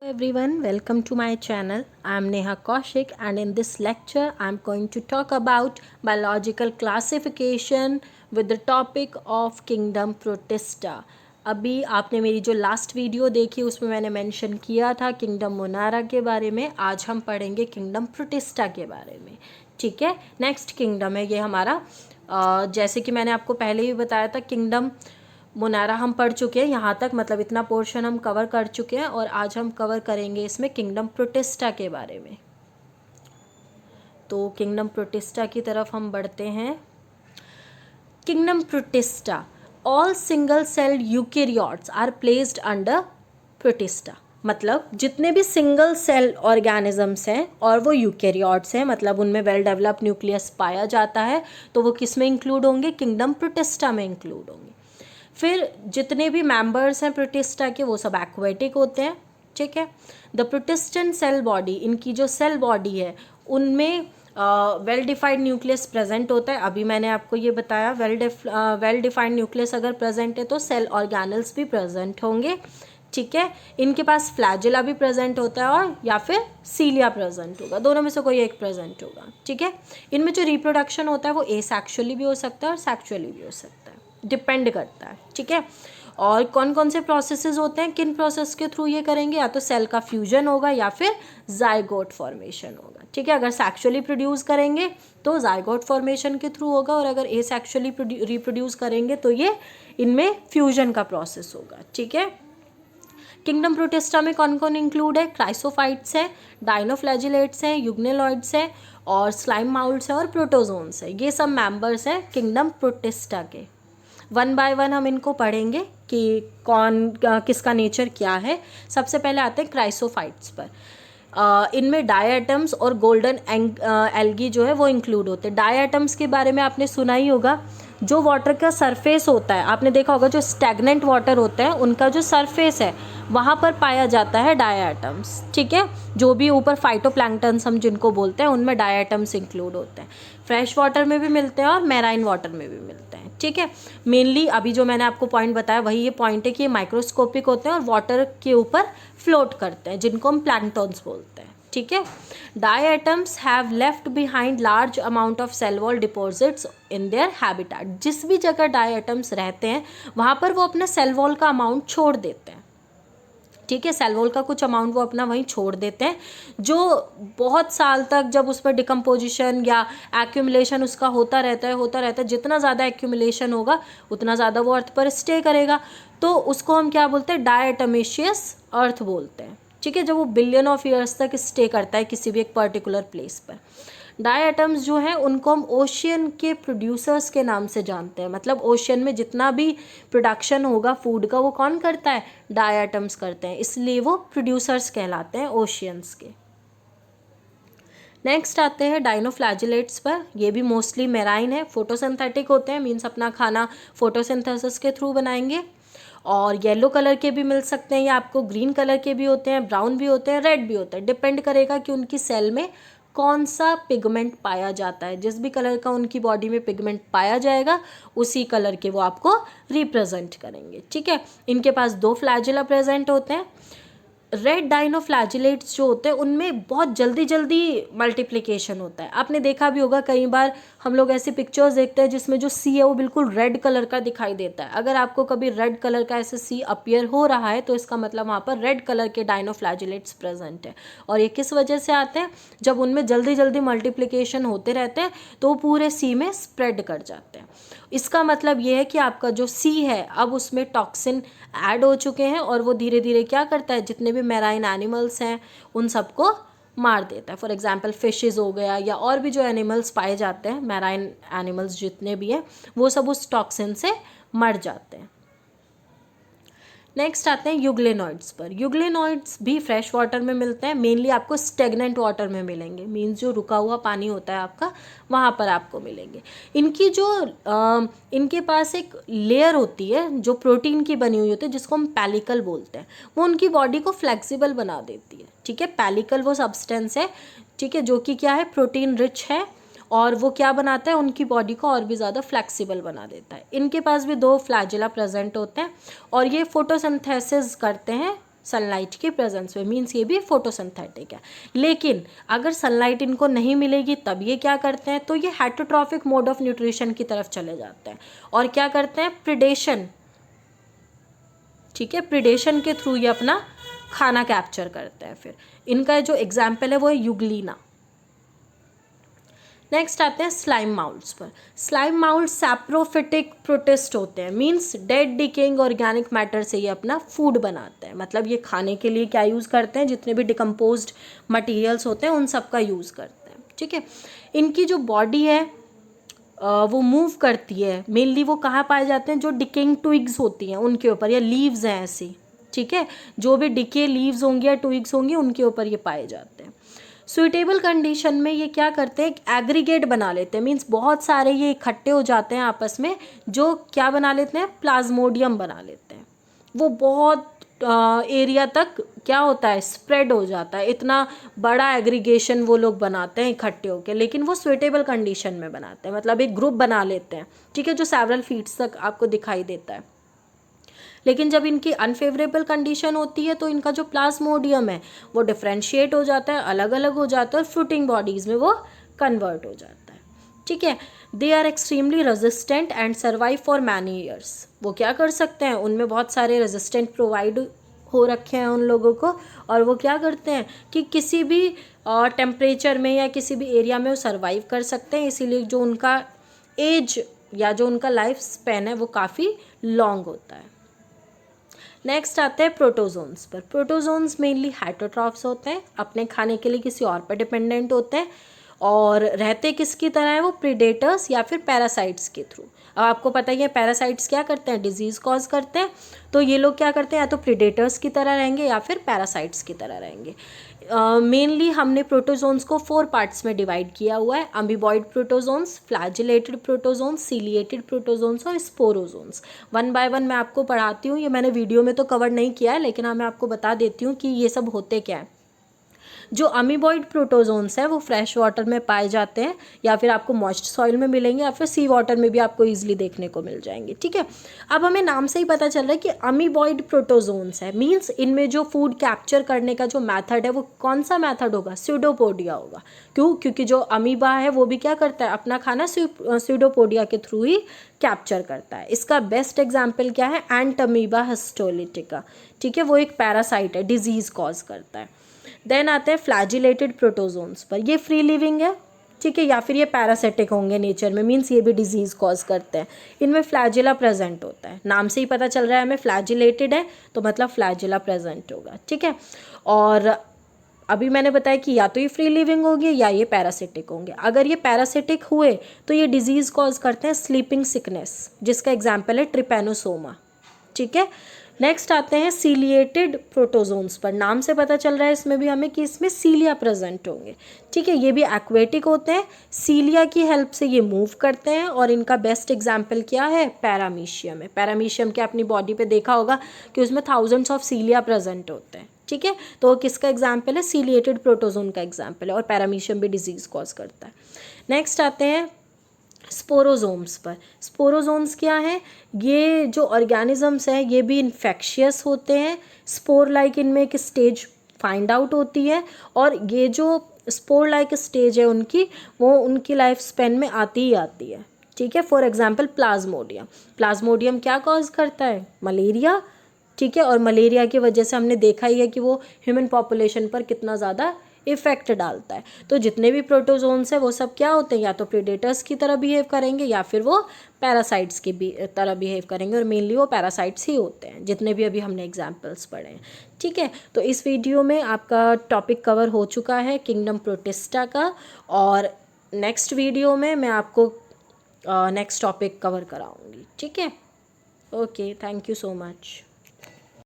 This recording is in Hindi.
Everyone, welcome to my channel. I am Neha Kaushik and in this lecture I am going to talk about biological classification with the topic of kingdom Protista. अभी आपने मेरी जो लास्ट वीडियो देखी उसमें मैंने मेंशन किया था किंगडम मोनारा के बारे में. आज हम पढ़ेंगे किंगडम प्रोटिस्टा के बारे में. ठीक है, नेक्स्ट किंगडम है ये हमारा. जैसे कि मैंने आपको पहले ही बताया था किंगडम मोनारा हम पढ़ चुके हैं यहाँ तक, मतलब इतना पोर्शन हम कवर कर चुके हैं और आज हम कवर करेंगे इसमें किंगडम प्रोटिस्टा के बारे में. तो किंगडम प्रोटिस्टा की तरफ हम बढ़ते हैं. Kingdom protista, all single celled eukaryotes are placed under protista. मतलब जितने भी सिंगल सेल ऑर्गेनिजम्स हैं और वो यूकेरियोट्स हैं, मतलब उनमें वेल डेवलप्ड न्यूक्लियस पाया जाता है, तो वो किस में इंक्लूड होंगे? किंगडम प्रोटिस्टा में इंक्लूड होंगे. फिर जितने भी मेंबर्स हैं प्रोटिस्टा के वो सब एक्वेटिक होते हैं. ठीक है. द प्रोटिस्टन सेल बॉडी, इनकी जो सेल बॉडी है उनमें वेल डिफाइंड न्यूक्लियस प्रेजेंट होता है. अभी मैंने आपको ये बताया वेल डिफाइंड न्यूक्लियस अगर प्रेजेंट है तो सेल ऑर्गेनल्स भी प्रेजेंट होंगे. ठीक है. इनके पास फ्लैजिला भी प्रेजेंट होता है और या फिर सीलिया प्रेजेंट होगा, दोनों में से कोई एक प्रेजेंट होगा. ठीक है. इनमें जो रिप्रोडक्शन होता है वो एसेक्सुअली भी हो सकता है और सेक्सुअली भी हो सकता है, डिपेंड करता है. ठीक है. और कौन कौन से प्रोसेसेस होते हैं, किन प्रोसेस के थ्रू ये करेंगे? या तो सेल का फ्यूजन होगा या फिर जाइगोट फॉर्मेशन होगा. ठीक है. अगर सेक्सुअली प्रोड्यूस करेंगे तो जाइगोट फॉर्मेशन के थ्रू होगा और अगर एसेक्सुअली रिप्रोड्यूस करेंगे तो ये इनमें फ्यूजन का प्रोसेस होगा. ठीक है. किंगडम प्रोटिस्टा में कौन कौन इंक्लूड है? क्राइसोफाइट्स हैं, डाइनोफ्लैजिलेट्स हैं, युग्नेलॉइड्स हैं और स्लाइम माउल्ट्स हैं और प्रोटोजोन्स हैं. ये सब मेंबर्स हैं किंगडम प्रोटिस्टा के. वन बाय वन हम इनको पढ़ेंगे कि कौन किसका नेचर क्या है. सबसे पहले आते हैं क्राइसोफाइट्स पर. इनमें डायटम्स और गोल्डन एल्गी जो है वो इंक्लूड होते हैं. डायटम्स के बारे में आपने सुना ही होगा. जो वाटर का सरफेस होता है, आपने देखा होगा जो स्टैग्नेंट वाटर होता है उनका जो सरफेस है वहाँ पर पाया जाता है डायटम्स. ठीक है. जो भी ऊपर फाइटोप्लैंक्टन्स हम जिनको बोलते हैं उनमें डायटम्स इंक्लूड होते हैं. फ्रेश वाटर में भी मिलते हैं और मैराइन वाटर में भी मिलते हैं. ठीक है. मेनली अभी जो मैंने आपको पॉइंट बताया वही ये पॉइंट है कि ये माइक्रोस्कोपिक होते हैं और वाटर के ऊपर फ्लोट करते हैं, जिनको हम प्लैंक्टन्स बोलते हैं. ठीक है. Diatoms have left behind large amount of cell wall deposits in their habitat. जिस भी जगह डायटम्स रहते हैं वहाँ पर वो अपना सेल वॉल का अमाउंट छोड़ देते हैं. ठीक है. सेल वॉल का कुछ अमाउंट वो अपना वहीं छोड़ देते हैं, जो बहुत साल तक जब उस पर डिकम्पोजिशन या एक्यूमुलेशन उसका होता रहता है. जितना ज़्यादा एक्यूमुलेशन होगा उतना ज़्यादा वो अर्थ पर स्टे करेगा. तो उसको हम क्या बोलते हैं? डायटमेशियस अर्थ बोलते हैं. ठीक है. जब वो बिलियन ऑफ ईयर्स तक स्टे करता है किसी भी एक पर्टिकुलर प्लेस पर. डायटम्स जो हैं उनको हम ओशियन के प्रोड्यूसर्स के नाम से जानते हैं. मतलब ओशियन में जितना भी प्रोडक्शन होगा फूड का वो कौन करता है? डायटम्स करते हैं, इसलिए वो प्रोड्यूसर्स कहलाते हैं ओशियंस के. नेक्स्ट आते हैं डाइनोफ्लैजिलेट्स पर. ये भी मोस्टली मेराइन है, फोटोसिंथेटिक होते हैं, मीन्स अपना खाना फोटोसिंथेसिस के थ्रू बनाएंगे. और येलो कलर के भी मिल सकते हैं या आपको ग्रीन कलर के भी होते हैं, ब्राउन भी होते हैं, रेड भी होते हैं. डिपेंड करेगा कि उनकी सेल में कौन सा पिगमेंट पाया जाता है. जिस भी कलर का उनकी बॉडी में पिगमेंट पाया जाएगा उसी कलर के वो आपको रिप्रेजेंट करेंगे. ठीक है. इनके पास 2 फ्लैजिला प्रेजेंट होते हैं. रेड डाइनोफ्लैजिलेट्स जो होते हैं उनमें बहुत जल्दी जल्दी मल्टीप्लिकेशन होता है. आपने देखा भी होगा कई बार हम लोग ऐसी पिक्चर्स देखते हैं जिसमें जो सी है वो बिल्कुल रेड कलर का दिखाई देता है. अगर आपको कभी रेड कलर का ऐसे सी अपीयर हो रहा है तो इसका मतलब वहाँ पर रेड कलर के डाइनोफ्लैजिलेट्स प्रेजेंट है. और ये किस वजह से आते हैं? जब उनमें जल्दी जल्दी मल्टीप्लिकेशन होते रहते हैं तो पूरे सी में स्प्रेड कर जाते हैं. इसका मतलब ये है कि आपका जो सी है अब उसमें टॉक्सिन ऐड हो चुके हैं और वो धीरे धीरे क्या करता है? जितने भी मैराइन एनिमल्स हैं उन सबको मार देता है. फॉर एग्जांपल फिशेस हो गया या और भी जो एनिमल्स पाए जाते हैं, मैराइन एनिमल्स जितने भी हैं वो सब उस टॉक्सिन से मर जाते हैं. नेक्स्ट आते हैं यूग्लेनॉइड्स पर. यूग्लेनॉइड्स भी फ्रेश वाटर में मिलते हैं, मेनली आपको स्टेगनेंट वाटर में मिलेंगे, मीन्स जो रुका हुआ पानी होता है आपका वहाँ पर आपको मिलेंगे. इनकी जो इनके पास एक लेयर होती है जो प्रोटीन की बनी हुई होती है जिसको हम पैलिकल बोलते हैं. वो उनकी बॉडी को फ्लेक्सिबल बना देती है. ठीक है. पैलिकल वो सब्सटेंस है, ठीक है, जो कि क्या है? प्रोटीन रिच है और वो क्या बनाता है? उनकी बॉडी को और भी ज़्यादा फ्लेक्सिबल बना देता है. इनके पास भी 2 फ्लैजिला प्रेजेंट होते हैं और ये फोटोसिंथेसिस करते हैं सनलाइट की प्रेजेंस में, मीन्स ये भी फोटोसिंथेटिक है। लेकिन अगर सनलाइट इनको नहीं मिलेगी तब ये क्या करते हैं, तो ये हेटरोट्रॉफिक मोड ऑफ न्यूट्रिशन की तरफ चले जाते हैं और क्या करते हैं, प्रिडेशन, ठीक है, प्रिडेशन के थ्रू ये अपना खाना कैप्चर करते हैं। फिर इनका जो एग्जाम्पल है वो है यूग्लिना। नेक्स्ट आते हैं स्लाइम माउल्ट्स पर। स्लाइम माउल्ट सैप्रोफिटिक प्रोटिस्ट होते हैं, means dead decaying organic matter से ये अपना फूड बनाते हैं। मतलब ये खाने के लिए क्या यूज़ करते हैं, जितने भी डिकम्पोज्ड मटेरियल्स होते हैं उन सब का यूज़ करते हैं, ठीक है। इनकी जो बॉडी है वो मूव करती है, मेनली वो कहाँ पाए जाते हैं, जो डिकेइंग ट्विग्स होती हैं उनके ऊपर, या लीव्स हैं ऐसी, ठीक है, जो भी डिके लीव्स होंगी या ट्विग्स होंगी उनके ऊपर ये पाए जाते हैं। सुइटेबल कंडीशन में ये क्या करते हैं, एक एग्रीगेट बना लेते हैं, मीन्स बहुत सारे ये इकट्ठे हो जाते हैं आपस में, जो क्या बना लेते हैं, प्लाज्मोडियम बना लेते हैं। वो बहुत एरिया तक क्या होता है, स्प्रेड हो जाता है, इतना बड़ा एग्रीगेशन वो लोग बनाते हैं इकट्ठे होकर, लेकिन वो सुइटेबल कंडीशन में बनाते हैं, मतलब एक ग्रुप बना लेते हैं, ठीक है, जो सेवरल फीट्स तक आपको दिखाई देता है। लेकिन जब इनकी अनफेवरेबल कंडीशन होती है तो इनका जो प्लाज्मोडियम है वो डिफ्रेंशिएट हो जाता है, अलग अलग हो जाता है और फ्रूटिंग बॉडीज़ में वो कन्वर्ट हो जाता है, ठीक है। They are extremely resistant and survive for many years. वो क्या कर सकते हैं, उनमें बहुत सारे रेजिस्टेंट प्रोवाइड हो रखे हैं उन लोगों को, और वो क्या करते हैं कि किसी भी टेम्परेचर में या किसी भी एरिया में वो सर्वाइव कर सकते हैं, इसीलिए जो उनका एज या जो उनका लाइफ स्पेन है वो काफ़ी लॉन्ग होता है। नेक्स्ट आते हैं प्रोटोजोन्स पर। प्रोटोजोन्स मेनली हेटरोट्रॉफ्स होते हैं, अपने खाने के लिए किसी और पर डिपेंडेंट होते हैं, और रहते किसकी तरह है, वो प्रीडेटर्स या फिर पैरासाइट्स के थ्रू। अब आपको पता ही है पैरासाइट्स क्या करते हैं, डिजीज़ कॉज करते हैं, तो ये लोग क्या करते हैं, या तो प्रीडेटर्स की तरह रहेंगे या फिर पैरासाइट्स की तरह रहेंगे। मेनली हमने प्रोटोजोन्स को 4 पार्ट्स में डिवाइड किया हुआ है, amoeboid protozoans, flagellated protozoans, ciliated protozoans और स्पोरोजोन्स। 1 बाय 1 मैं आपको पढ़ाती हूँ, ये मैंने वीडियो में तो कवर नहीं किया है, लेकिन हाँ मैं आपको बता देती हूँ कि ये सब होते क्या है। जो अमीबॉइड प्रोटोजोन्स हैं वो फ्रेश वाटर में पाए जाते हैं, या फिर आपको मॉइस्ट सॉइल में मिलेंगे, या फिर सी वाटर में भी आपको ईजिली देखने को मिल जाएंगे, ठीक है। अब हमें नाम से ही पता चल रहा है कि अमीबॉइड प्रोटोजोन्स है, मीन्स इनमें जो फूड कैप्चर करने का जो मैथड है वो कौन सा मैथड होगा, स्यूडोपोडिया होगा। क्यों, क्योंकि जो अमीबा है वो भी क्या करता है, अपना खाना स्यूडोपोडिया के थ्रू ही कैप्चर करता है। इसका बेस्ट एग्जाम्पल क्या है, एंटमीबा हिस्टोलिटिका, ठीक है, वो एक पैरासाइट है, डिजीज़ कॉज करता है। देन आते हैं फ्लैजिलेटेड प्रोटोजोन्स पर। ये फ्री लिविंग है, ठीक है, या फिर ये पैरासिटिक होंगे नेचर में, मीन्स ये भी डिजीज़ कॉज करते हैं। इनमें फ्लैजिला प्रेजेंट होता है, नाम से ही पता चल रहा है हमें फ्लैजिलेटेड है तो मतलब फ्लैजिला प्रेजेंट होगा, ठीक है। और अभी मैंने बताया कि या तो ये फ्री लिविंग होगी या ये पैरासिटिक होंगे। अगर ये पैरासिटिक हुए तो ये डिजीज़ कॉज करते हैं स्लीपिंग सिकनेस, जिसका एग्जाम्पल है ट्रिपेनोसोमा, ठीक है। नेक्स्ट आते हैं सीलिएटेड प्रोटोजोन्स पर। नाम से पता चल रहा है इसमें भी हमें कि इसमें सीलिया प्रेजेंट होंगे, ठीक है। ये भी एक्वेटिक होते हैं, सीलिया की हेल्प से ये मूव करते हैं, और इनका बेस्ट एग्जाम्पल क्या है, पैरामीशियम है। पैरामीशियम के अपनी बॉडी पे देखा होगा कि उसमें थाउजेंड्स ऑफ सीलिया प्रेजेंट होते हैं, ठीक है। तो किसका एग्जाम्पल है, सीलिएटेड प्रोटोजोन का एग्जाम्पल है, और पैरामीशियम भी डिजीज़ कॉज करता है। नेक्स्ट आते हैं स्पोरोजोम्स पर। स्पोरोजोम्स क्या है, ये जो ऑर्गेनिजम्स हैं ये भी इन्फेक्शियस होते हैं, स्पोर लाइक इनमें एक स्टेज फाइंड आउट होती है, और ये जो स्पोर लाइक स्टेज है उनकी, वो उनकी लाइफ स्पेन में आती ही आती है, ठीक है। For example Plasmodium. प्लाज्मोडियम क्या कॉज करता है, मलेरिया, ठीक है, और मलेरिया की वजह से हमने देखा ही है कि वो ह्यूमन पॉपुलेशन पर कितना ज़्यादा इफेक्ट डालता है। तो जितने भी प्रोटोजोन्स हैं वो सब क्या होते हैं, या तो प्रीडेटर्स की तरह बिहेव करेंगे या फिर वो पैरासाइट्स की तरह बिहेव करेंगे, और मेनली वो पैरासाइट्स ही होते हैं जितने भी अभी हमने एग्जाम्पल्स पढ़े हैं, ठीक है। तो इस वीडियो में आपका टॉपिक कवर हो चुका है किंगडम प्रोटिस्टा का, और नेक्स्ट वीडियो में मैं आपको नेक्स्ट टॉपिक कवर कराऊंगी, ठीक है। Okay, thank you so much.